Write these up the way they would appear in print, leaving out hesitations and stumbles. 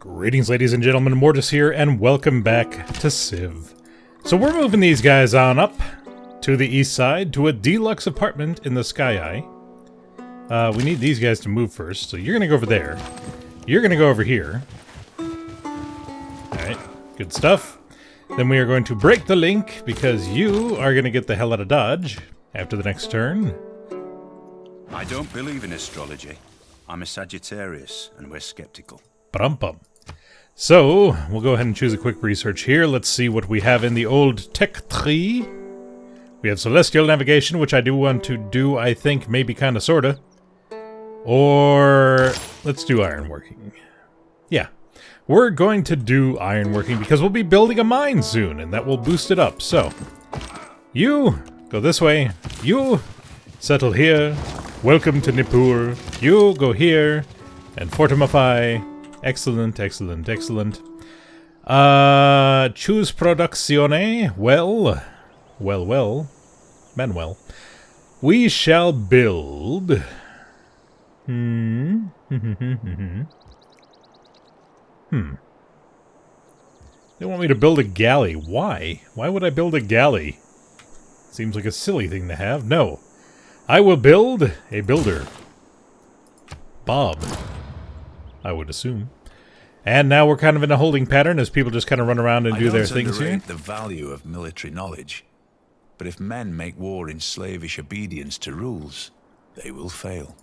Greetings, ladies and gentlemen, Mortus here, and welcome back to Civ. So we're moving these guys on up to the east side to a deluxe apartment in the Sky Eye. We need these guys to move first, so you're gonna go over there. You're gonna go over here. Alright, good stuff. Then we are going to break the link, because you are gonna get the hell out of Dodge after the next turn. I don't believe in astrology. I'm a Sagittarius, and we're skeptical. Brum-bum. So, we'll go ahead and choose a quick research here. Let's see what we have in the old tech tree. We have Celestial Navigation, which I do want to do, I think, maybe kinda sorta. Or, let's do Ironworking. Yeah, we're going to do Ironworking because we'll be building a mine soon, and that will boost it up. So, you go this way. You settle here. Welcome to Nippur. You go here and fortify. Excellent, excellent, excellent. Choose Produzione. Well. Manuel. We shall build. They want me to build a galley. Why? Why would I build a galley? Seems like a silly thing to have. No. I will build a builder. Bob, I would assume. And now we're kind of in a holding pattern as people just kind of run around and do their things here. I don't underrate the value of military knowledge, but if men make war in slavish obedience to rules, they will fail.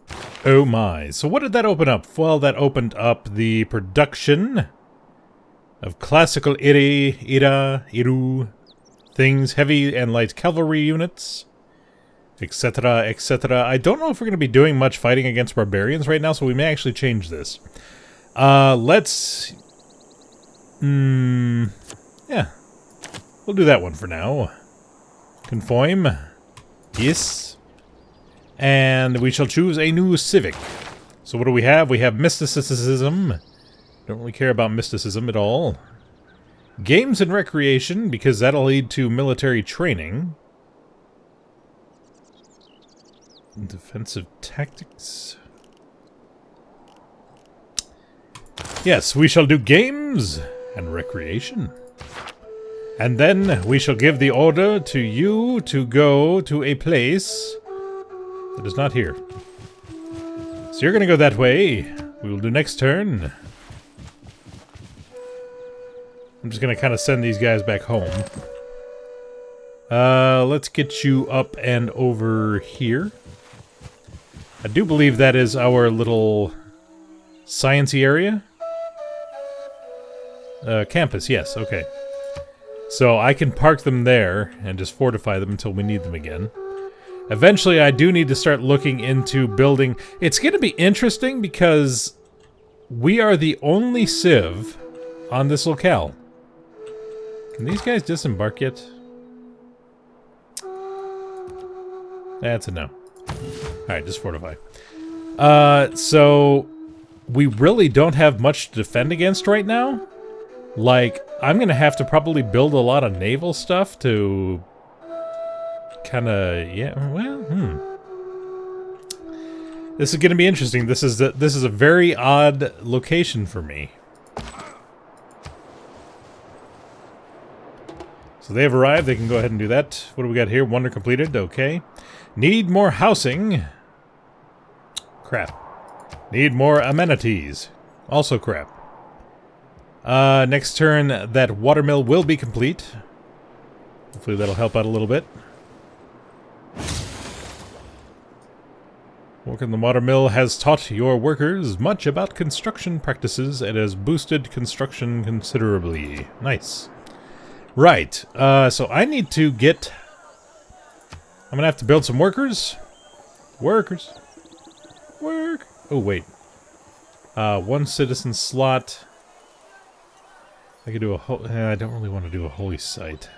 Oh my. So what did that open up? Well, that opened up the production of classical Iru things, heavy and light cavalry units, etc., etc. I don't know if we're going to be doing much fighting against barbarians right now, so we may actually change this. Let's... yeah. We'll do that one for now. Conform. Yes. And we shall choose a new civic. So what do we have? We have mysticism. Don't really care about mysticism at all. Games and recreation, because that'll lead to military training. Defensive tactics. Yes, we shall do games and recreation. And then we shall give the order to you to go to a place that is not here. So you're going to go that way. We will do next turn. I'm just going to kind of send these guys back home. Let's get you up and over here. I do believe that is our little sciencey area. Campus, yes, okay. So I can park them there and just fortify them until we need them again. Eventually I do need to start looking into building... It's going to be interesting because we are the only civ on this locale. Can these guys disembark yet? That's a no. Alright, just fortify. So we really don't have much to defend against right now. Like, I'm gonna have to probably build a lot of naval stuff to kinda, yeah, well, This is gonna be interesting. This is a very odd location for me. So they have arrived, they can go ahead and do that. What do we got here? Wonder completed, okay. Need more housing. Crap. Need more amenities. Also crap. Next turn, that watermill will be complete. Hopefully that'll help out a little bit. Work in the watermill has taught your workers much about construction practices and has boosted construction considerably. Nice. Right, so I need to get... I'm gonna have to build some workers. Workers. Work. Oh, wait. One citizen slot. I could do a whole... I don't really want to do a holy site.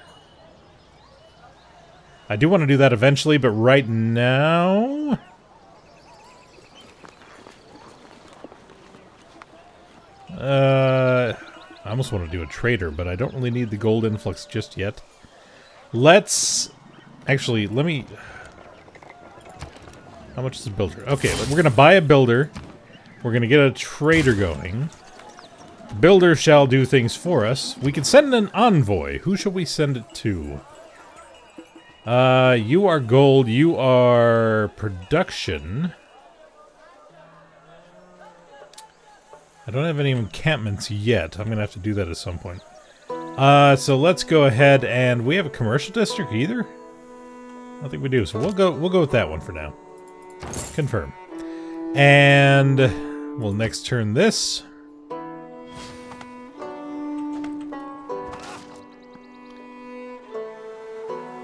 I do want to do that eventually, but right now... I almost want to do a trader, but I don't really need the gold influx just yet. Let's... Actually, let me... How much is a builder? Okay, we're going to buy a builder. We're going to get a trader going. Builder shall do things for us. We can send an envoy. Who should we send it to? You are gold. You are production. I don't have any encampments yet. I'm going to have to do that at some point. So let's go ahead and... We have a commercial district either? I don't think we do. So we'll go with that one for now. Confirm. And we'll next turn this.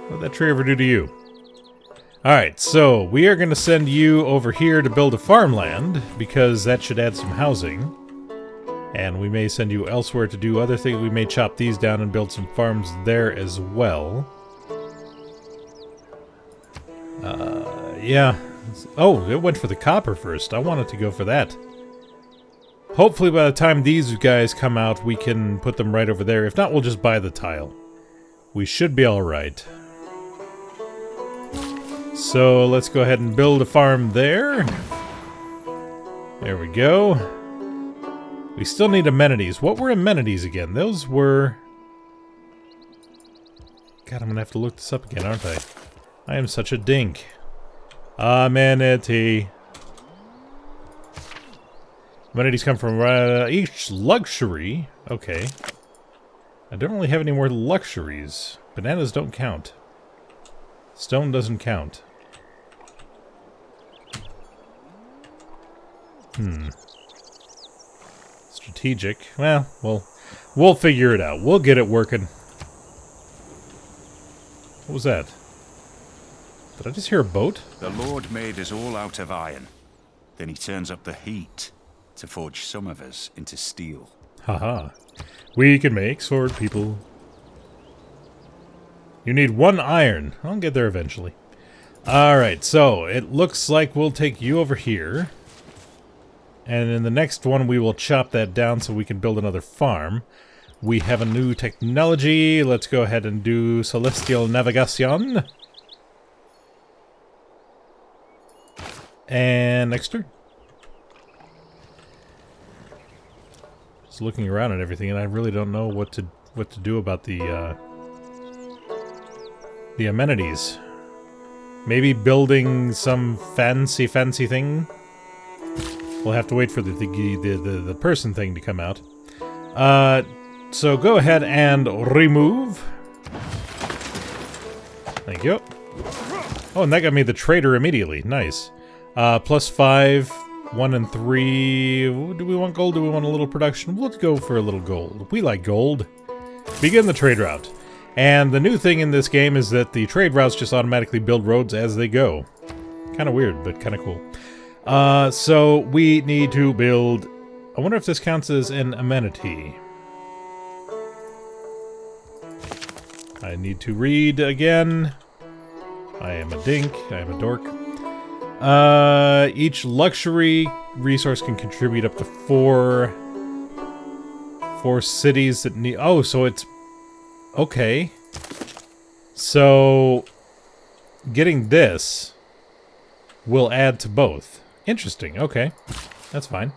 What did that tree ever do to you? Alright, so we are going to send you over here to build a farmland, because that should add some housing. And we may send you elsewhere to do other things. We may chop these down and build some farms there as well. Yeah. Oh, it went for the copper first. I wanted to go for that. Hopefully by the time these guys come out, we can put them right over there. If not, we'll just buy the tile. We should be alright. So let's go ahead and build a farm there. There we go. We still need amenities. What were amenities again? Those were... God, I'm gonna have to look this up again, aren't I? I am such a dink. Amenity. Amenities come from each luxury. Okay. I don't really have any more luxuries. Bananas don't count. Stone doesn't count. Strategic. Well, we'll figure it out. We'll get it working. What was that? Did I just hear a boat? The Lord made us all out of iron. Then he turns up the heat to forge some of us into steel. Haha. We can make sword people. You need 1 iron. I'll get there eventually. Alright, so it looks like we'll take you over here. And in the next one we will chop that down so we can build another farm. We have a new technology. Let's go ahead and do Celestial Navigation. And next turn. Just looking around at everything, and I really don't know what to do about the amenities. Maybe building some fancy thing. We'll have to wait for the person thing to come out. So go ahead and remove. Thank you. Oh, and that got me the trader immediately. Nice. +5, 1 and 3. Do we want gold? Do we want a little production? Let's go for a little gold. We like gold. Begin the trade route. And the new thing in this game is that the trade routes just automatically build roads as they go. Kind of weird, but kind of cool. So we need to build... I wonder if this counts as an amenity. I need to read again. I am a dink. I am a dork. Each luxury resource can contribute up to 4 cities that need... Oh, so it's... Okay. So... Getting this will add to both. Interesting, okay. That's fine.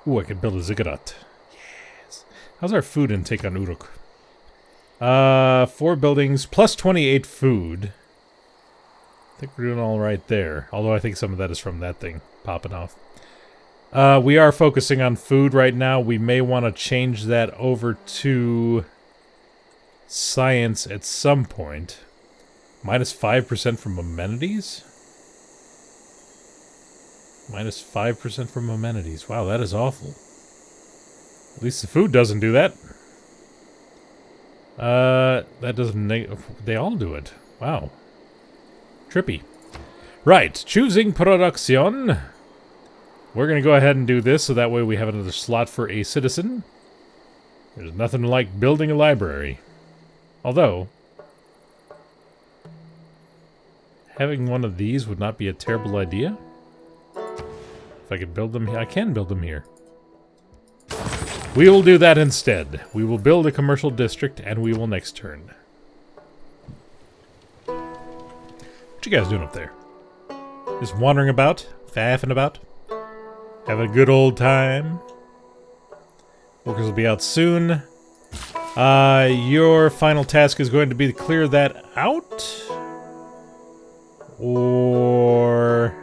Ooh, I could build a ziggurat. Yes. How's our food intake on Uruk? 4 buildings, plus 28 food. I think we're doing all right there. Although I think some of that is from that thing popping off. We are focusing on food right now. We may want to change that over to science at some point. Minus 5% from amenities? Minus 5% from amenities. Wow, that is awful. At least the food doesn't do that. That doesn't... They all do it. Wow. Trippy. Right, choosing production. We're going to go ahead and do this, so that way we have another slot for a citizen. There's nothing like building a library. Although, having one of these would not be a terrible idea. If I could build them here, I can build them here. We will do that instead. We will build a commercial district, and we will next turn. What you guys doing up there? Just wandering about? Faffing about? Having a good old time? Workers will be out soon. Your final task is going to be to clear that out? Or...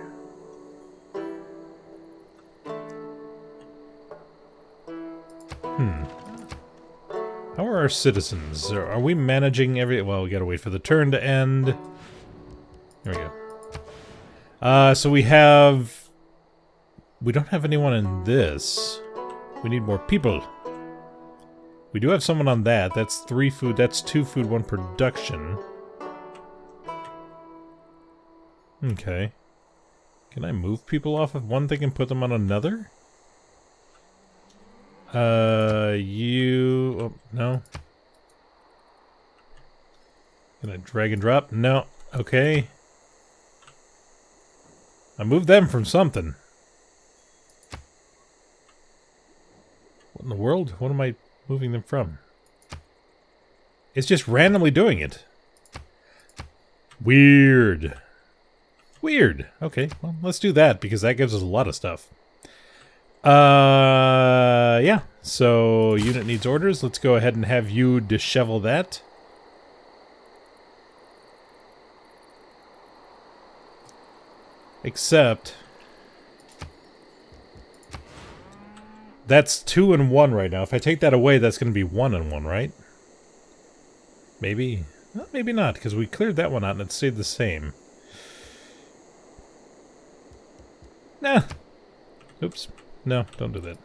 How are our citizens? Are we managing every... Well, we gotta wait for the turn to end. There we go. So we have... We don't have anyone in this. We need more people. We do have someone on that. That's 3 food. That's 2 food, 1 production. Okay. Can I move people off of one thing and put them on another? You... Oh, no. Can I drag and drop? No. Okay. I moved them from something. What in the world? What am I moving them from? It's just randomly doing it. Weird. Weird. Okay, well, let's do that because that gives us a lot of stuff. Yeah. So, unit needs orders. Let's go ahead and have you dishevel that. Except... That's 2 and 1 right now. If I take that away, that's going to be 1 and 1, right? Maybe. Well, maybe not, because we cleared that one out and it stayed the same. Nah. Oops. No, don't do that.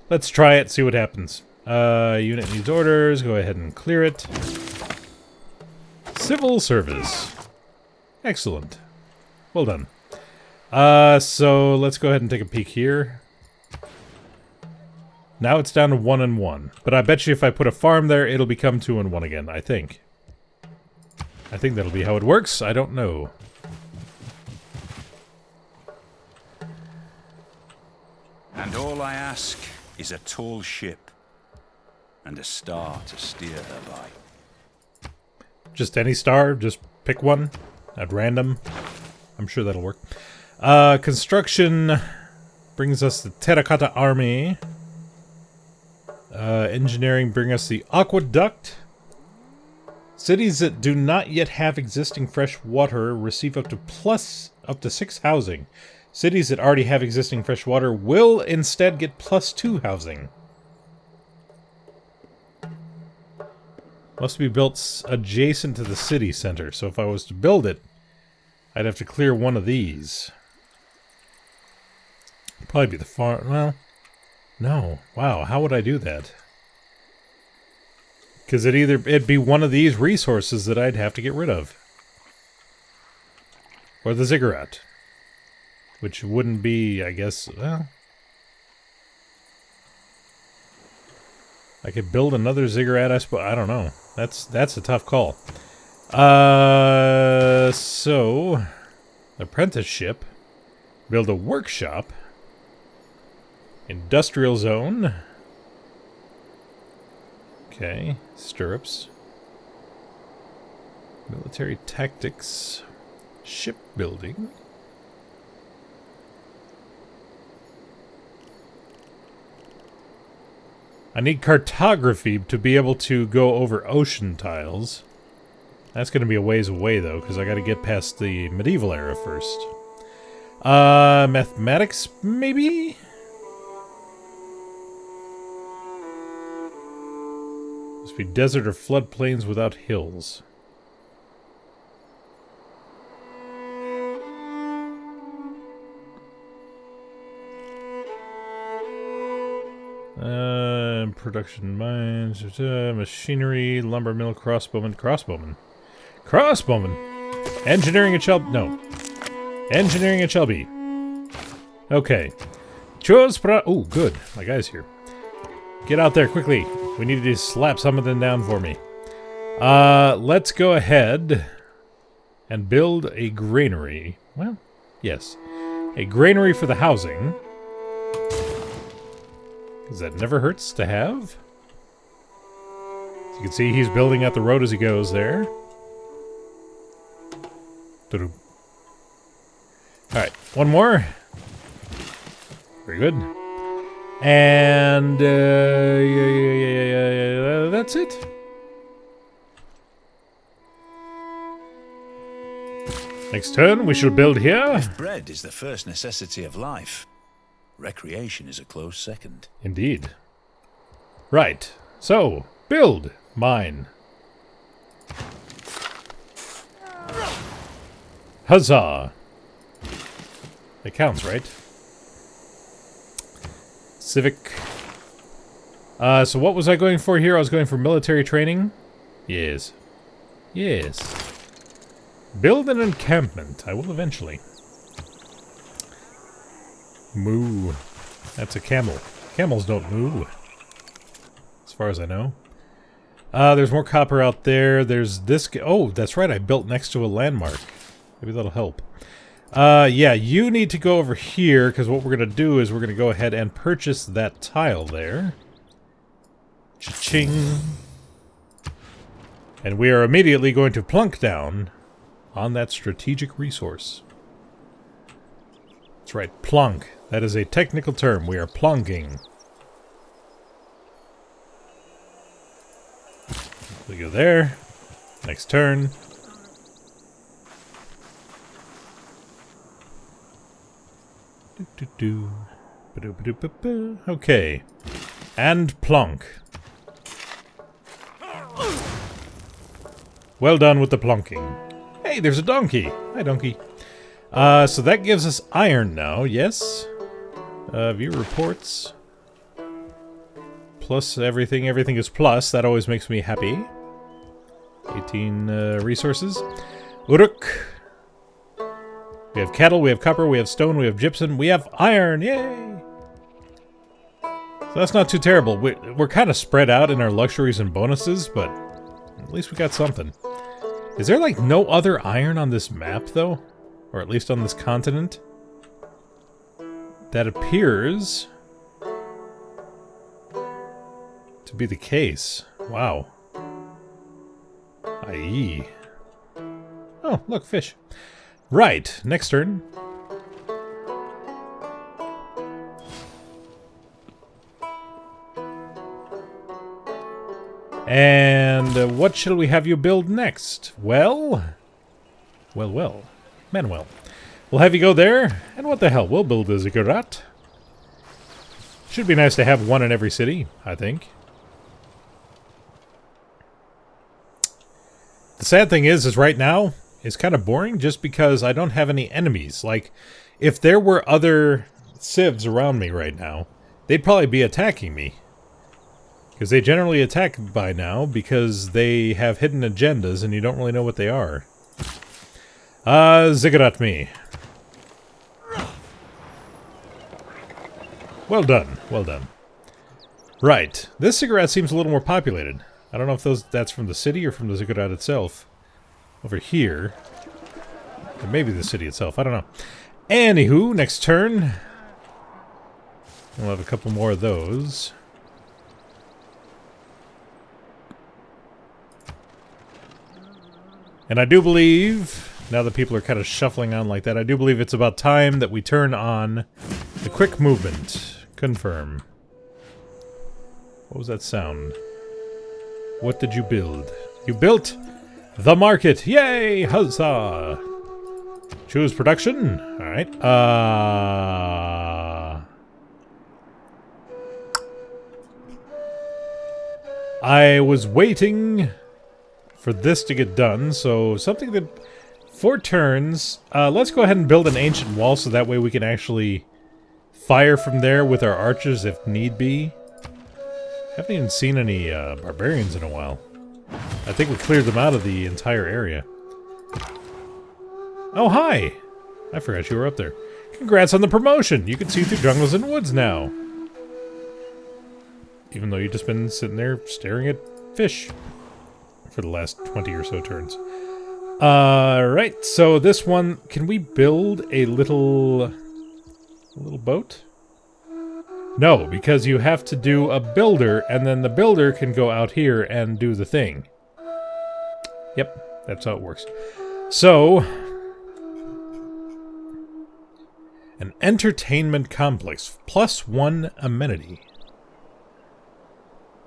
Let's try it, see what happens. Unit needs orders. Go ahead and clear it. Civil service. Excellent. Well done. So let's go ahead and take a peek here. Now it's down to 1 and 1. But I bet you if I put a farm there, it'll become 2 and 1 again, I think. I think that'll be how it works. I don't know. And all I ask is a tall ship and a star to steer her by. Just any star? Just pick one at random? I'm sure that'll work. Construction brings us the Terracotta Army. Engineering bring us the Aqueduct. Cities that do not yet have existing fresh water receive up to 6 housing. Cities that already have existing fresh water will instead get +2 housing. Must be built adjacent to the city center, so if I was to build it, I'd have to clear one of these. Probably be the farm. Well, no. Wow, how would I do that? Because it'd be one of these resources that I'd have to get rid of. Or the ziggurat. Which wouldn't be, I guess, well... I could build another ziggurat, I suppose. I don't know. That's a tough call. So... Apprenticeship. Build a workshop. Industrial zone. Okay. Stirrups. Military tactics. Shipbuilding. I need cartography to be able to go over ocean tiles. That's going to be a ways away, though, because I got to get past the medieval era first. Mathematics, maybe? Must be desert or floodplains without hills. Production mines, machinery, lumber mill, crossbowman. Engineering it shall... No. Engineering it shall be. Okay. Choose oh, good. My guy's here. Get out there quickly. We need to slap something down for me. Let's go ahead and build a granary. Well, yes. A granary for the housing. Because that never hurts to have. As you can see, he's building out the road as he goes there. Alright, one more. Very good. And yeah, that's it. Next turn, we shall build here. Bread is the first necessity of life. Recreation is a close second. Indeed. Right. So, build. Mine. Huzzah. It counts, right? Civic. So what was I going for here? I was going for military training? Yes. Yes. Build an encampment. I will eventually. Moo. That's a camel. Camels don't moo. As far as I know. There's more copper out there. There's this... Oh, that's right. I built next to a landmark. Maybe that'll help. Yeah, you need to go over here, because what we're going to do is we're going to go ahead and purchase that tile there. Cha-ching. And we are immediately going to plunk down on that strategic resource. That's right, plunk. That is a technical term. We are plunking. We go there. Next turn. Okay. And plunk. Well done with the plunking. Hey, there's a donkey. Hi, donkey. So that gives us iron now, yes? View reports. Plus everything. Everything is plus. That always makes me happy. 18 resources. Uruk. We have cattle, we have copper, we have stone, we have gypsum, we have iron! Yay! So that's not too terrible. We're kind of spread out in our luxuries and bonuses, but at least we got something. Is there, like, no other iron on this map, though? Or at least on this continent? That appears to be the case. Wow. I.e. Oh, look, fish. Right, next turn. And what shall we have you build next? Well. Manuel. We'll have you go there, and what the hell, we'll build a ziggurat. Should be nice to have one in every city, I think. The sad thing is right now, it's kind of boring just because I don't have any enemies. Like, if there were other civs around me right now, they'd probably be attacking me. Because they generally attack by now because they have hidden agendas and you don't really know what they are. Ziggurat me. Well done, well done. Right, this ziggurat seems a little more populated. I don't know if that's from the city or from the ziggurat itself. Over here. Or maybe the city itself, I don't know. Anywho, next turn. We'll have a couple more of those. And I do believe, now that people are kind of shuffling on like that, I do believe it's about time that we turn on the quick movement. Confirm. What was that sound? What did you build? You built the market! Yay! Huzzah! Choose production. Alright. I was waiting for this to get done, so something that... 4 turns. Let's go ahead and build an ancient wall so that way we can actually fire from there with our archers if need be. Haven't even seen any barbarians in a while. I think we cleared them out of the entire area. Oh, hi! I forgot you were up there. Congrats on the promotion! You can see through jungles and woods now. Even though you've just been sitting there staring at fish for the last 20 or so turns. Right, so this one, can we build a little boat? No, because you have to do a builder, and then the builder can go out here and do the thing. Yep, that's how it works. So, An entertainment complex. +1 amenity.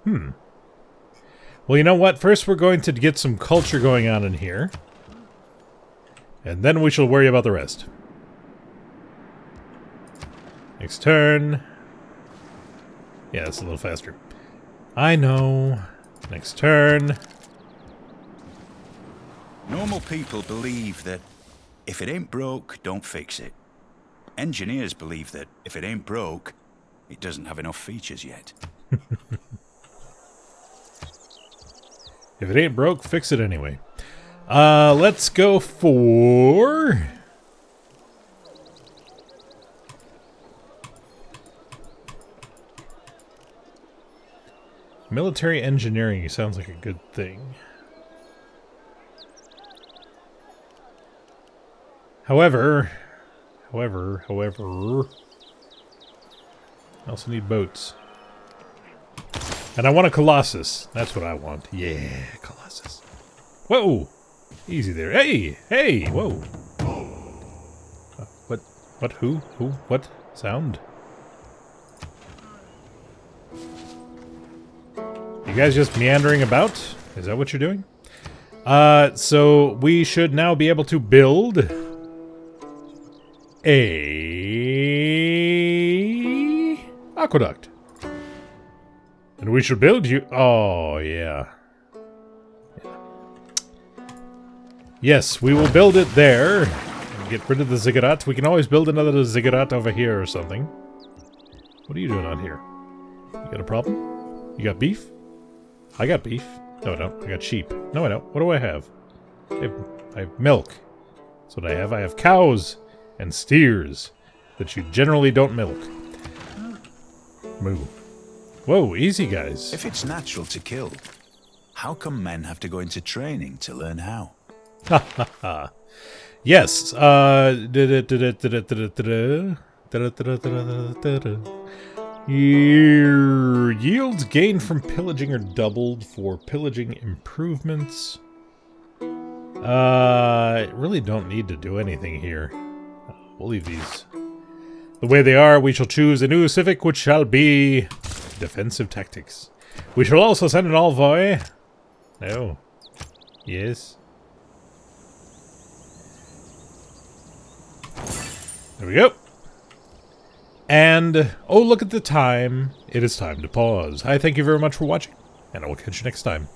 Well, you know what? First we're going to get some culture going on in here. And then we shall worry about the rest. Next turn. Yeah, that's a little faster. I know. Next turn. Normal people believe that if it ain't broke, don't fix it. Engineers believe that if it ain't broke, it doesn't have enough features yet. If it ain't broke, fix it anyway. Let's go for... military engineering sounds like a good thing. However... I also need boats. And I want a Colossus. That's what I want. Yeah, Colossus. Whoa! Easy there. Hey! Hey! Whoa! What? Who? What? Sound? You guys just meandering about? Is that what you're doing? So we should now be able to build a aqueduct. And we should build you... oh, yeah. Yes, we will build it there. And get rid of the ziggurat. We can always build another ziggurat over here or something. What are you doing on here? You got a problem? You got beef? I got beef. No, I don't. I got sheep. No, I don't. What do I have? I have milk. That's what I have. I have cows and steers that you generally don't milk. Moo. Whoa, easy, guys. If it's natural to kill, how come men have to go into training to learn how? Ha ha ha. Yes, yields gained from pillaging are doubled for pillaging improvements. Really don't need to do anything here. We'll leave these the way they are. We shall choose a new civic, which shall be defensive tactics. We shall also send an envoy. No. Yes. There we go. And, oh, look at the time. It is time to pause. I thank you very much for watching, and I will catch you next time.